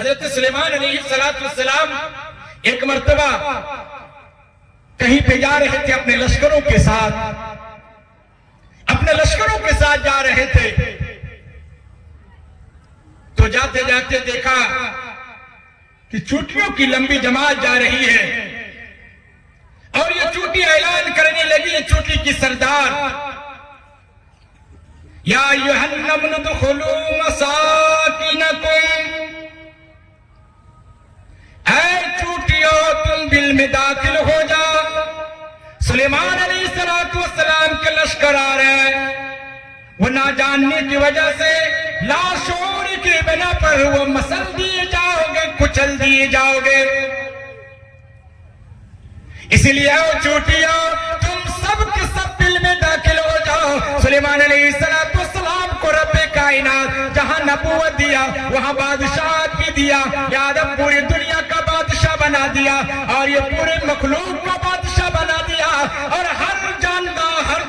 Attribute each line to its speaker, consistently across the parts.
Speaker 1: حضرت سلیمان علیہ السلام ایک مرتبہ کہیں پہ جا رہے تھے اپنے لشکروں کے ساتھ، جا رہے تھے تو جاتے جاتے دیکھا کہ چوٹیوں کی لمبی جماعت جا رہی ہے اور یہ چوٹی اعلان کرنے لگی، یہ چوٹی کی سردار، یا ایھا النمل ادخلوا مساکنکم، اے چوٹیوں تم دل میں داخل ہو جاؤ۔ سلیمان علیہ السلام کے لشکر آ رہے ہیں، وہ نہ جاننے کی وجہ سے لاشعور کی بنا پر وہ مسل دیے جاؤ گے، کچل دیے جاؤ گے۔ اسی لیے او چوٹیوں تم سب کے سب دل میں داخل ہو جاؤ۔ سلیمان علیہ السلام کو رب کائنات جہاں نبوت دیا وہاں بادشاہت بھی دیا، یادب پوری دنیا کا بادشاہ بنا دیا اور یہ پورے مخلوق کا بادشاہ بنا دیا، اور ہر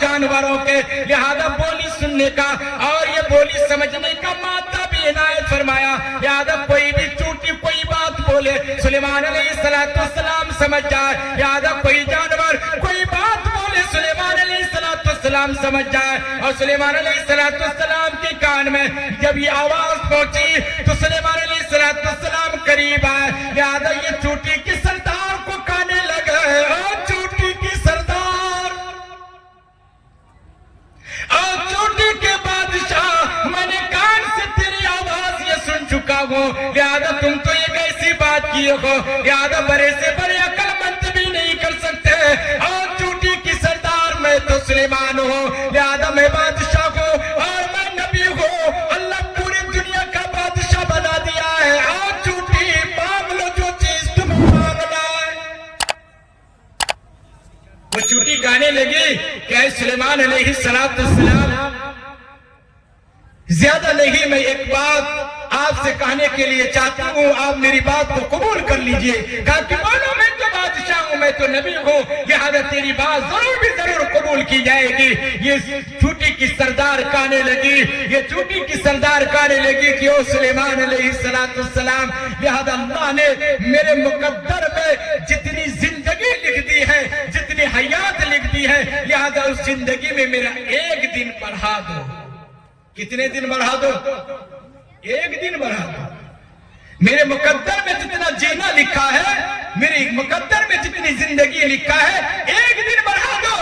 Speaker 1: جانوروں کے لہذا بولی سننے کا اور یہ بولی سمجھنے کا مادہ بھی عنایت فرمایا، یادب کوئی بھی چوٹی کوئی بات بولے سلیمان علیہ السلام سمجھ جائے، یادب کوئی جانور کوئی بات بولے سلیمان علیہ السلام سمجھ جائے۔ اور سلیمان علیہ السلام کے کان میں جب یہ آواز پہنچی تو سلیمان علیہ السلام قریب آئے، لہذا یہ چوٹی کی سردار کو کہنے لگے، اور چوٹی کی سردار، اور چوٹی کے بادشاہ، میں نے کان سے تیری آواز یہ سن چکا ہوں، لہذا تم تو ایک ایسی بات کیے ہو لہذا بڑے سے بڑے عقل مند بھی نہیں کر سکتے، اور چوٹی کی سردار میں تو سلیمان ہوں، لہذا میں بادشاہ ہوں اور میں نبی ہوں، اللہ پوری دنیا کا بادشاہ بنا دیا ہے، اور چوٹی مانگ لو جو چیز تمہیں مانگنا ہے۔ وہ چوٹی گانے لگی کہ اے سلیمان علیہ السلام، زیادہ نہیں، میں ایک بات آپ سے کہنے کے لیے چاہتا ہوں، آپ میری بات کو قبول کر لیجئے۔ کہا کہ مانو میں تو بادشاہ ہوں، میں تو نبی ہوں، لہذا تیری بات ضرور بھی ضرور قبول کی جائے گی۔ یہ چوٹی کی سردار کہنے لگی، یہ چوٹی کی سردار کہنے لگی کہ او سلیمان علیہ السلام، لہذا اللہ نے میرے مقدر میں جتنی زندگی لکھ دی ہے، جتنی حیات لکھ دی ہے، لہذا اس زندگی میں میرا ایک دن بڑھا دو۔ کتنے دن بڑھا دو؟ ایک دن بڑھا دو۔ میرے مقدر میں جتنا جینا لکھا ہے، میرے مقدر میں جتنی زندگی لکھا ہے، ایک دن بڑھا دو۔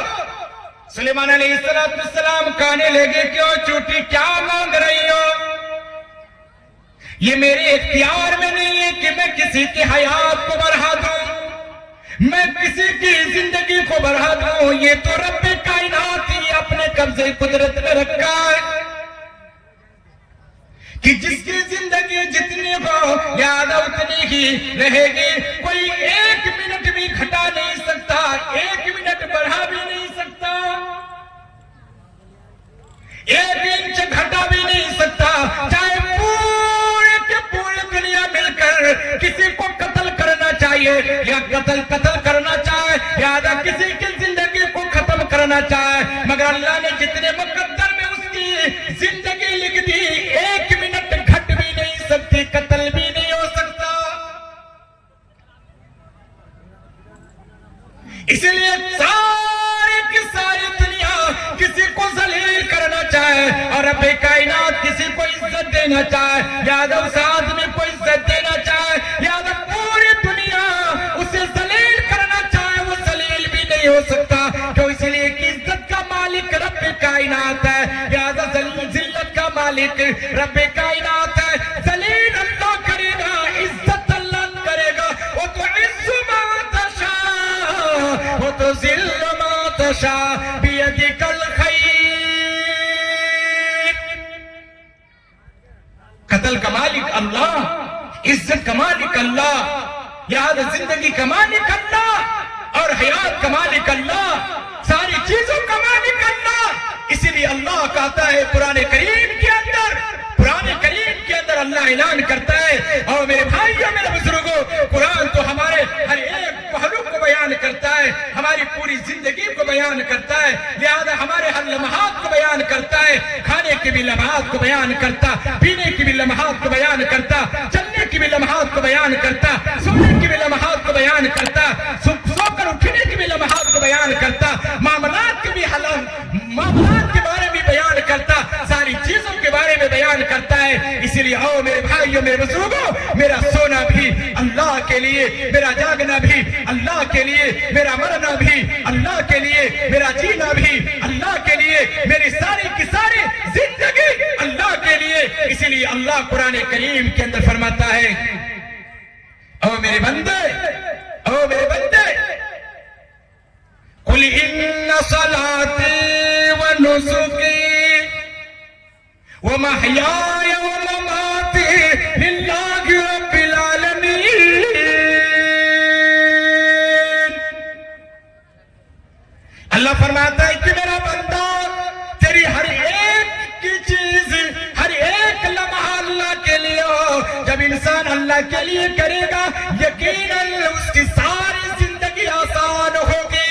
Speaker 1: سلیمان علیہ السلام کہنے لگے کہ او چوٹی کیا مانگ رہی ہو؟ یہ میرے اختیار میں نہیں ہے کہ میں کسی کی حیات کو بڑھا دوں، میں کسی کی زندگی کو بڑھا دوں، یہ تو رب کائنات ہی اپنے قبضے قدرت میں رکھا ہے کہ جس کی زندگی جتنی ہو لہذا اتنی ہی رہے گی، کوئی ایک منٹ بھی گھٹا نہیں سکتا، ایک منٹ بڑھا بھی نہیں سکتا، ایک انچ گھٹا بھی نہیں سکتا، چاہے پورے کے پورے دنیا مل کر کسی کو قتل کرنا چاہیے یا قتل کرنا چاہے، لہذا کسی کی زندگی کو ختم کرنا چاہے، مگر اللہ نے جتنے مقدر میں اس کی زندگی لکھ دی، ایک منٹ گھٹ بھی نہیں سکتی، قتل بھی نہیں ہو سکتا۔ اسی لیے ساری کی ساری دنیا کسی کو ذلیل کرنا چاہے اور رب کائنات کسی کو عزت دینا چاہے، لہذا اس آدمی کو عزت دینا چاہے، لہذا پوری دنیا اسے ذلیل کرنا چاہے، وہ ذلیل بھی نہیں ہو سکتا، کیوں؟ اس لیے کہ عزت کا مالک رب کائنات ہے، لہذا ذلت کا مالک رب کائنات ہے، ذلیل اللہ کرے گا، عزت اللہ کرے گا، وہ تو عز ما تشاء وہ تو ذل ما تشاء بیدک الخیر۔ قتل کا مالک اللہ، عزت کا مالک اللہ، لہذا زندگی کا مالک اللہ اور حیات کا مالک اللہ، ساری چیزوں کا مالک اللہ۔ اسی لیے اللہ کہتا ہے قرآن کریم کے اندر اللہ اعلان کرتا ہے، اور میرے بھائیوں میرے بزرگوں، قرآن تو ہمارے ہر ایک پہلو کو بیان کرتا ہے، ہماری پوری زندگی کو بیان کرتا ہے، لہذا ہمارے ہر لمحات کو بیان کرتا ہے، کھانے کے بھی لمحات کو بیان کرتا، پینے کی بھی لمحات کو بیان کرتا، چلنے کی بھی لمحات میرے بزرگوں میرا سونا بھی اللہ کے لیے، میرا جاگنا بھی اللہ کے لیے، میرا مرنا بھی اللہ کے لیے، میرا جینا بھی اللہ کے لیے، میری ساری کی ساری زندگی اللہ کے لیے۔ اسی لیے اللہ قرآن کریم کے اندر فرماتا ہے او میرے بندے، او میرے بندے، قل ان صلاتی و نسکی ومحیای ومماتی للہ رب العالمین۔ اللہ فرماتا ہے کہ میرا بندہ تیری ہر ایک کی چیز، ہر ایک لمحہ اللہ کے لیے ہو۔ جب انسان اللہ کے لیے کرے گا یقیناً اس کی ساری زندگی آسان ہوگی۔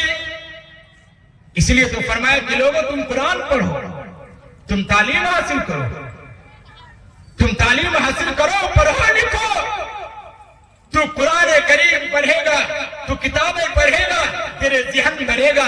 Speaker 1: اس لیے تو فرمایا کہ لوگوں تم قرآن پڑھو، تم تعلیم حاصل کرو، تم تعلیم حاصل کرو، پڑھو لکھو۔ تو قرآن کریم پڑھے گا، تو کتابیں پڑھے گا، تیرے ذہن بڑھے گا،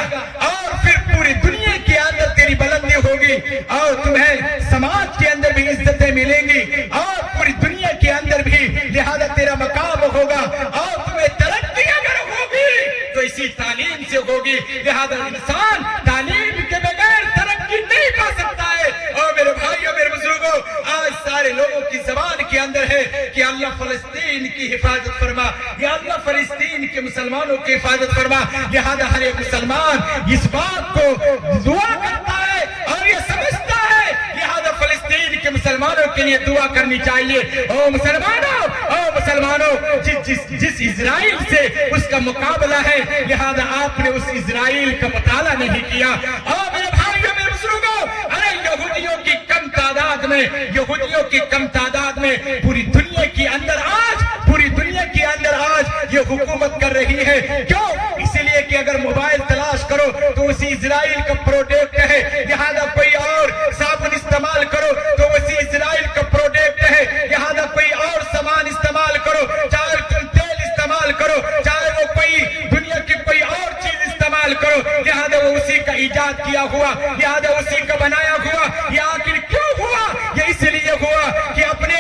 Speaker 1: اور پھر پوری دنیا کے اندر تیری بلندی ہوگی، اور تمہیں سماج کے اندر بھی عزتیں ملیں گی، اور پوری دنیا کے اندر بھی لہذا تیرا مقام ہوگا، اور تمہیں ترقی اگر ہوگی تو اسی تعلیم سے ہوگی۔ لہذا انسان تعلیم کے بغیر ترقی نہیں پا سکتا ہے۔ اور میرے بھائیوں، میرے بزرگوں، آج سارے لوگوں کی زبان کے اندر ہے کہ اللہ فلسطین کی حفاظت فرما، یا اللہ فلسطین کے مسلمانوں کی حفاظت فرما۔ لہذا ہر ایک مسلمان اس بات کو دعا کرتا ہے اور یہ سمجھتا ہے، لہذا فلسطین کے مسلمانوں کے لیے دعا کرنی چاہیے۔ او مسلمانوں، او مسلمانوں، جس اسرائیل سے اس کا مقابلہ ہے، لہذا آپ نے اس اسرائیل کا مطالعہ نہیں کیا۔ اور میرے بھائیوں، میرے بزرگوں، ارے یہودیوں کی کم تعداد میں، یہودیوں کی کم تعداد میں پوری دنیا کے اندر آج، پوری دنیا کے اندر آج یہ حکومت کر رہی ہے۔ کیوں؟ اسی لیے کہ اگر موبائل تلاش کرو تو اسی اسرائیل کا پروڈکٹ ہے، لہذا کوئی اور صابن استعمال کرو تو اسی اسرائیل کا پروڈکٹ ہے، لہذا کوئی اور سامان استعمال کرو، چاہے تم تیل استعمال کرو، چاہے وہ کوئی دنیا کی کوئی اور چیز استعمال کرو، لہذا وہ اسی کا ایجاد کیا ہوا، لہذا اسی کا بنایا ہوا۔ یہ آخر کیوں ہوا؟ یہ اس لیے ہوا کہ اپنے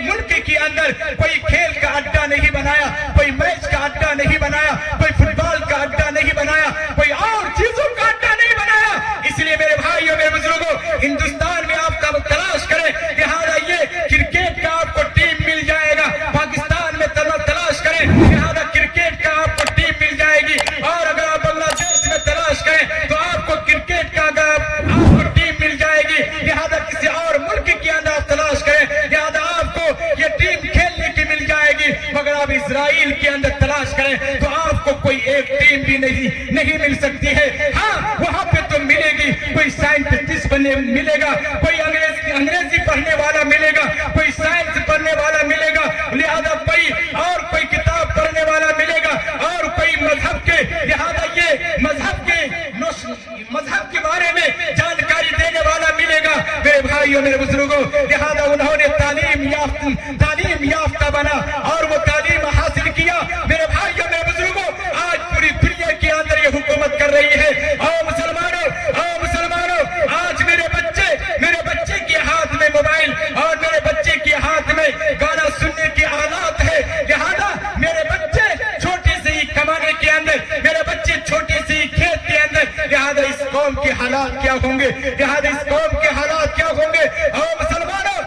Speaker 1: ملک کے اندر کوئی کھیل کا اڈا نہیں بنایا، کوئی میچ کا اڈا نہیں بنایا، کوئی فٹ بال کا اڈا نہیں بنایا، کوئی اور چیزوں کا اڈا نہیں بنایا۔ اس لیے میرے بھائیوں، میرے بزرگوں، ہندوستان میں آپ کا تلاش کریں، لہذا یہ کرکٹ کا آپ کو ٹیم مل جائے گا۔ پاکستان میں تلاش کریں، لہذا کرکٹ کا آپ کو ٹیم مل جائے گی۔ اور اگر آپ بنگلہ دیش میں تلاش کریں تو آپ کو کرکٹ کا آپ کو ٹیم مل جائے گی۔ لہذا کسی اور ملک کے اندر آپ تلاش کریں، لہذا آپ کو یہ ٹیم کھیلنے کی مل جائے گی۔ مگر آپ اسرائیل کے اندر تلاش کریں تو آپ کو کوئی ایک ٹیم بھی نہیں مل سکتی ہے۔ ہاں، وہاں پہ تو ملے گی، کوئی سائنٹسٹ بننے ملے گا، کوئی انگریزی پڑھنے والا ملے گا، کوئی سائنس پڑھنے والا ملے گا، لہذا کوئی کتاب پڑھنے والا ملے گا، اور کوئی مذہب کے، لہذا یہ مذہب کے بارے میں جانکاری دینے والا ملے گا۔ میرے بھائیوں، میرے بزرگوں، لہذا انہوں نے تعلیم یافتہ بنا اور وہ تعلیم حاصل کیا۔ میرے بھائیوں، میرے بزرگوں، آج پوری دنیا کے اندر یہ حکومت کر رہی ہے۔ اور مسلمانوں، آج میرے بچے کے ہاتھ میں موبائل اور میرے بچے کے ہاتھ میں گانا سننے کے آلات ہے، لہذا میرے بچے چھوٹے سے ہی کمانے کے اندر، میرے بچے چھوٹے سے ہی کھیت کے اندر، لہذا اس قوم کے حالات کیا ہوں گے؟ لہذا اس قوم کے حالات کیا ہوں گے؟ اور مسلمانوں،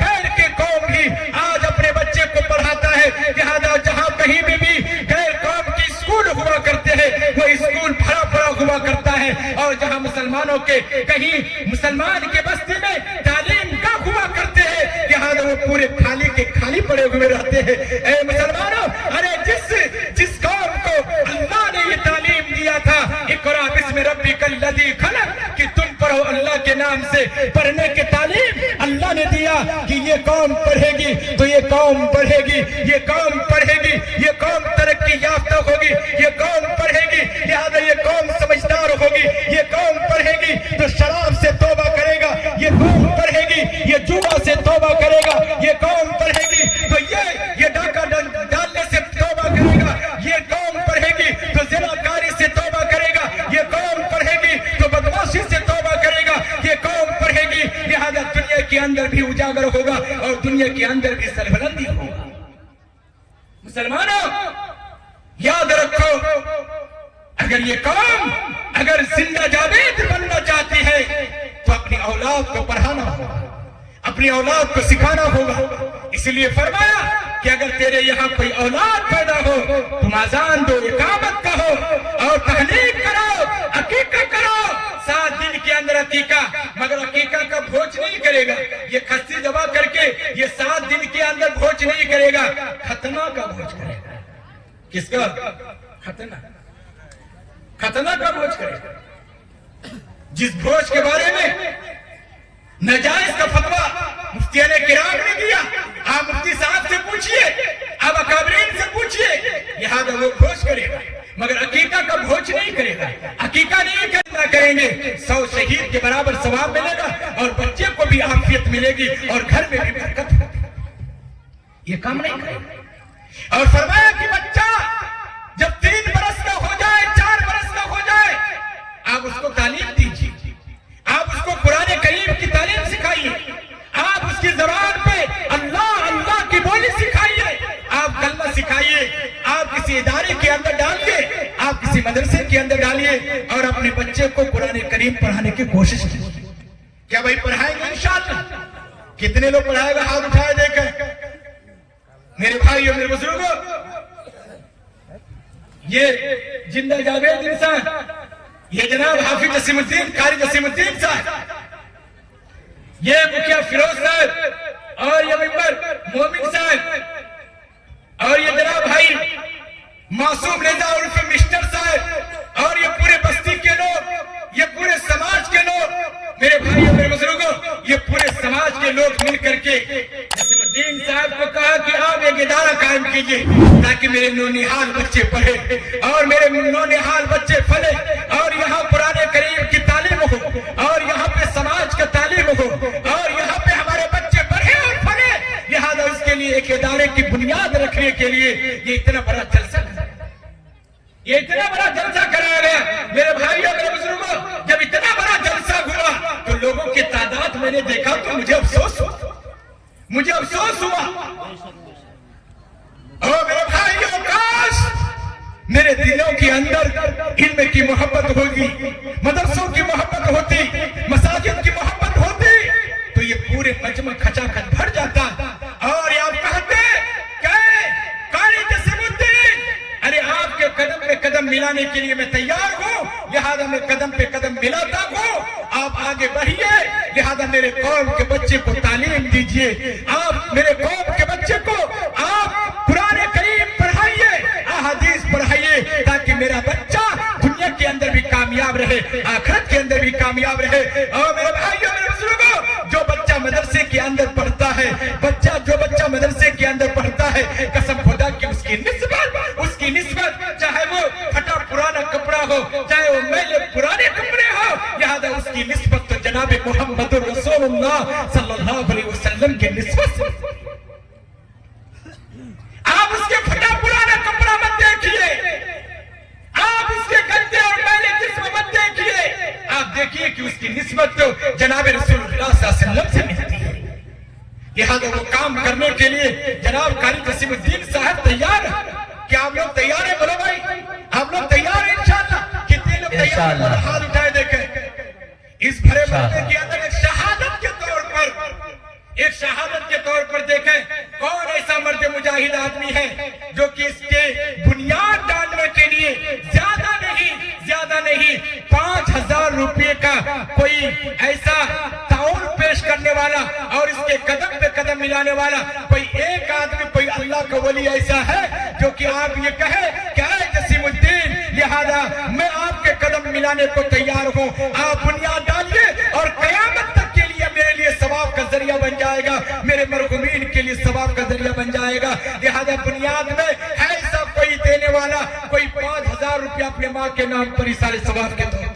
Speaker 1: غیر کے قوم ہی آج اپنے بچے کو پڑھاتا ہے، لہذا جہاں کہیں بھی غیر قوم کی اسکول ہوا کرتے ہیں وہ اسکول بھرا ہوا کرتا ہے، اور جہاں مسلمانوں کے کہیں مسلمان کے بستی میں تعلیم گاہ ہوا کرتے ہیں، لہذا وہ پورے خالی پڑے ہوئے رہتے ہیں۔ اے مسلمانوں، ارے جس قوم کو اللہ نے یہ تعلیم دیا تھا، اقرا بسم ربک الذی خلق، کہ تم پڑھو اللہ کے نام سے، پڑھنے کی تعلیم اللہ نے دیا کہ یہ قوم پڑھے گی تو یہ قوم پڑھے گی، یہ قوم پڑھے گی، یہ قوم ترقی یافتہ ہوگی، یہ قوم پڑھے گی، لہذا یہ قوم سمجھدار ہوگی، یہ قوم پڑھے گی تو شراب سے توبہ کرے گا، یہ قوم پڑھے گی یہ جوا سے توبہ کرے گا، یہ قوم پڑھے گی تو یہ ڈاکہ ڈالنے سے توبہ کرے گا، یہ قوم پڑھے گی تو زناکاری سے توبہ کرے گا، یہ قوم پڑھے گی تو بدمعاشی سے توبہ کرے گا، یہ قوم پڑھے گی، لہذا دنیا کے اندر بھی اجاگر ہوگا اور دنیا کے اندر بھی سربلندی ہوگا۔ مسلمانوں یاد رکھو، اگر یہ قوم اگر زندہ جاوید بننا چاہتی ہے تو اپنی اولاد کو پڑھانا ہوگا، اپنی اولاد کو سکھانا ہوگا۔ اس لیے فرمایا کہ اگر تیرے یہاں کوئی اولاد پیدا ہو تم اذان دو، اقامت کہو اور تحلیل کرو، عقیقہ کرو۔ 7 دن کے اندر عقیقہ، مگر عقیقہ کا بھوج نہیں کرے گا، یہ خصی ذبح کر کے یہ 7 دن کے اندر بھوج نہیں کرے گا، ختنہ کا بھوج کرے گا۔ کس کا؟ ختنہ کا بھوج کرے گا۔ جس بھوج کے بارے میں نجائز کا فتویٰ مفتیان کرام نے دیا، آپ مفتی صاحب سے پوچھئے، آپ اکابرین سے پوچھئے، لہذا وہ بھوج کرے گا، مگر عقیقہ کا بھوج نہیں کرے گا۔ عقیقہ نہیں کریں گے 100 شہید کے برابر ثواب ملے گا اور بچے کو بھی عافیت ملے گی اور گھر میں بھی برکت ہوگی۔ یہ کام نہیں کرے گا۔ اور فرمایا کہ بچہ جب 3 برس کا ہو جائے، 4 برس کا ہو جائے، آپ اس کو تعلیم دیجیے، آپ اس کو قرآن کریم کی تعلیم سکھائیے، آپ اس کی زبان پہ اللہ اللہ کی بولی سکھائیے، آپ کلمہ سکھائیے، آپ کسی ادارے کے اندر ڈالیے، آپ کسی مدرسے کے اندر ڈالیے اور اپنے بچے کو قرآن کریم پڑھانے کی کوشش کیجیے۔ کیا بھائی پڑھائیں گے انشاءاللہ؟ کتنے لوگ پڑھائے گا؟ ہاتھ اٹھائے دیکھیں میرے بھائیوں، میرے بزرگوں۔ یہ زندہ جاوید انسان، یہ جناب حافظ جسیم الدین، قاری جسیم الدین صاحب، یہ مکھیا فیروز صاحب اور یہ ممبر مومن صاحب اور یہ جناب بھائی معصوم رضا عرف مسٹر صاحب اور یہ پورے بستی کے لوگ، یہ پورے سماج کے لوگ، میرے بھائیوں میرے بزرگوں، یہ پورے سماج کے لوگ مل کر کے جسیم الدین صاحب کو کہا کہ آپ ایک ادارہ قائم کیجئے تاکہ میرے نونہال بچے پڑھے اور میرے نونہال بچے پھلے اور یہاں قرآن کریم کی تعلیم ہو اور یہاں پہ سماج کا تعلیم ہو اور یہاں پہ ہمارے بچے پڑھے اور پھلے۔ لہذا اس کے لیے ایک ادارے کی بنیاد رکھنے کے لیے یہ اتنا بڑا جلسہ کرایا گیا۔ میرے بھائیوں میرے بزرگوں، جب اتنا بڑا جلسہ ہوا تو لوگوں کی تعداد میں نے دیکھا تو مجھے افسوس ہوا۔ اور میرے بھائیوں، کاش میرے دلوں کے اندر علم کی محبت ہوگی، مدرسوں کی محبت ہوتی، مساجد کی محبت ہوتی تو یہ پورے مجمع کھچا کھچ بھر جاتا اور آپ کہتے کہ قاری جسیم الدین، ارے آپ کے قدم پہ قدم ملانے کے لیے میں تیار ہوں، لہذا میں قدم پہ قدم ملاتا ہوں، آپ آگے بڑھیے، لہذا میرے قوم کے بچے کو تعلیم دیجئے، آپ میرے قوم کے بچے کو آپ قرآن کریم پڑھائیے، احادیث پڑھائیے تاکہ میرا بچہ دنیا کے اندر بھی کامیاب رہے، آخرت کے اندر بھی کامیاب رہے۔ اور میرے بھائیوں میرے بزرگوں، جو بچہ مدرسے کے اندر پڑھتا ہے، جو بچہ مدرسے کے اندر پڑھتا ہے، قسم خدا کی اس کی نسبت چاہے وہ پھٹا پرانا کپڑا ہو، چاہے وہ میلے پرانے کپڑے ہو، لہذا اس کی نسبت تو جناب محمد رسول اللہ صلی اللہ علیہ وسلم کی نسبت سے۔ آپ اس کے پھٹا پرانا کپڑا مت دیکھیے، آپ اس کے گندے اور میلے جسم مت دیکھیے، آپ دیکھیے کہ اس کی نسبت تو جناب رسول اللہ صلی اللہ علیہ وسلم سے ملتی ہے۔ لہذا وہ کام کرنے کے لیے جناب قاری جسیم الدین صاحب تیار ہیں۔ کیا آپ لوگ تیار ہیں؟ بولو بھائی، آپ لوگ تیار ہیں انشاءاللہ؟ کتنے لوگ تیار ہیں؟ ہاتھ اٹھائے دیکھیں۔ اس بھرے ملک کے اندر ایک شہادت کے طور پر دیکھیں کون ایسا مرد مجاہد آدمی ہے جو کہ اس کے بنیاد ڈالنے کے لیے زیادہ نہیں 5000 روپے کا کوئی ایسا تعاون پیش کرنے والا اور اس کے قدم پہ قدم ملانے والا کوئی ایک آدمی، کوئی اللہ کا ولی ایسا ہے جو کہ آپ یہ کہے کہ اے جسیم الدین، لہذا میں آپ کے قدم ملانے کو تیار ہوں، آپ بنیاد ڈالیے اور قیامت تک کے لیے میرے لیے ثواب کا ذریعہ بن جائے گا، میرے مرحومین کے لیے ثواب کا ذریعہ بن جائے گا۔ لہذا بنیاد میں ایسا کوئی دینے والا، کوئی 5000 روپیہ اپنے ماں کے نام پر سارے ثواب کے طور پر